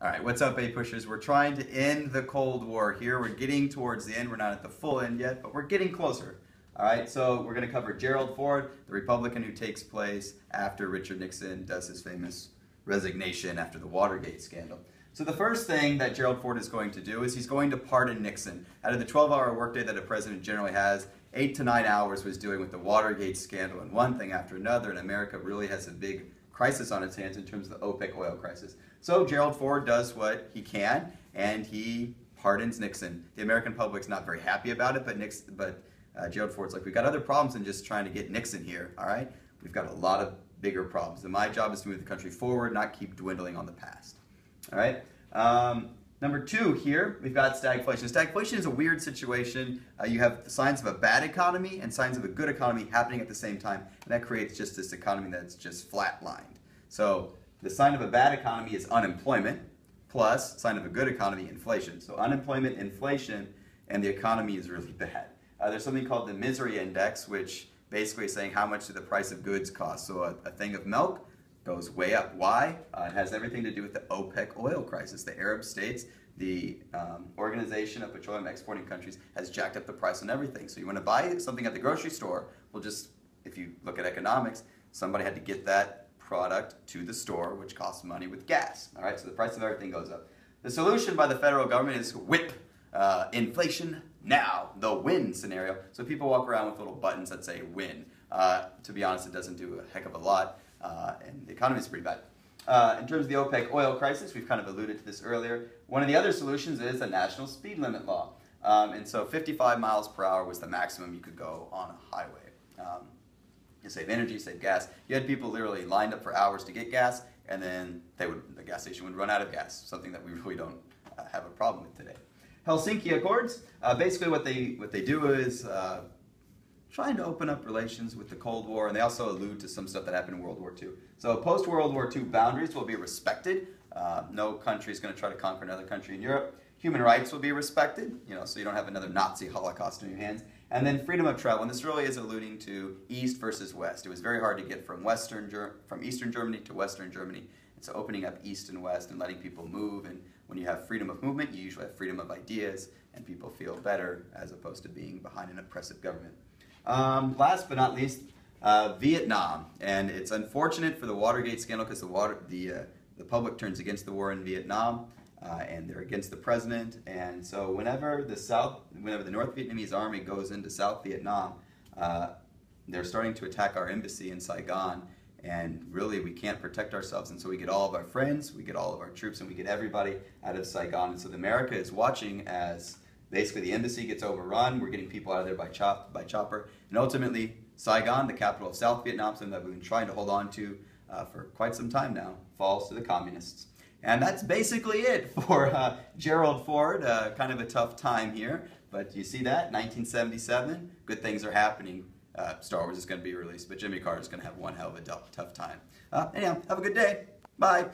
All right, what's up, A-Pushers? We're trying to end the Cold War here. We're getting towards the end. We're not at the full end yet, but we're getting closer. All right, so we're going to cover Gerald Ford, the Republican who takes place after Richard Nixon does his famous resignation after the Watergate scandal. So the first thing that Gerald Ford is going to do is he's going to pardon Nixon. Out of the 12-hour workday that a president generally has, 8 to 9 hours was dealing with the Watergate scandal and one thing after another, and America really has a big crisis on its hands in terms of the OPEC oil crisis. So Gerald Ford does what he can, and he pardons Nixon. The American public's not very happy about it, but Gerald Ford's like, we've got other problems than just trying to get Nixon here, all right? We've got a lot of bigger problems, and my job is to move the country forward, not keep dwindling on the past, all right? Number 2 here, we've got stagflation. Stagflation is a weird situation. You have the signs of a bad economy and signs of a good economy happening at the same time, and that creates just this economy that's just flatlined. So the sign of a bad economy is unemployment, plus sign of a good economy, inflation. So unemployment, inflation, and the economy is really bad. There's something called the misery index, which basically is saying how much do the price of goods cost. So a thing of milk goes way up. Why? It has everything to do with the OPEC oil crisis. The Arab states, the Organization of Petroleum Exporting Countries, has jacked up the price on everything. So you want to buy something at the grocery store, well, just, if you look at economics, somebody had to get that product to the store, which costs money with gas. All right, so the price of everything goes up. The solution by the federal government is whip inflation now, the win scenario. So people walk around with little buttons that say win. To be honest, it doesn't do a heck of a lot. And the economy is pretty bad. In terms of the OPEC oil crisis, we've kind of alluded to this earlier. One of the other solutions is a national speed limit law. And so 55 miles per hour was the maximum you could go on a highway. You save energy, save gas. You had people literally lined up for hours to get gas, and then the gas station would run out of gas, something that we really don't have a problem with today. Helsinki Accords, basically what they do is trying to open up relations with the Cold War, and they also allude to some stuff that happened in World War II. So post-World War II boundaries will be respected. No country is going to try to conquer another country in Europe. Human rights will be respected, so you don't have another Nazi Holocaust on your hands. And then freedom of travel, and this really is alluding to East versus West. It was very hard to get from Eastern Germany to Western Germany. And so opening up East and West and letting people move, and when you have freedom of movement, you usually have freedom of ideas, and people feel better as opposed to being behind an oppressive government. Last but not least, Vietnam, and it's unfortunate for the Watergate scandal because the public turns against the war in Vietnam, and they're against the president. And so whenever the North Vietnamese army goes into South Vietnam, they're starting to attack our embassy in Saigon, and really we can't protect ourselves. And so we get all of our friends, we get all of our troops, and we get everybody out of Saigon. And so America is watching as basically the embassy gets overrun. We're getting people out of there by chopper. And ultimately, Saigon, the capital of South Vietnam, something that we've been trying to hold on to for quite some time now, falls to the communists. And that's basically it for Gerald Ford. Kind of a tough time here. But you see that? 1977, good things are happening. Star Wars is going to be released, but Jimmy Carter is going to have one hell of a tough time. Anyhow, have a good day. Bye.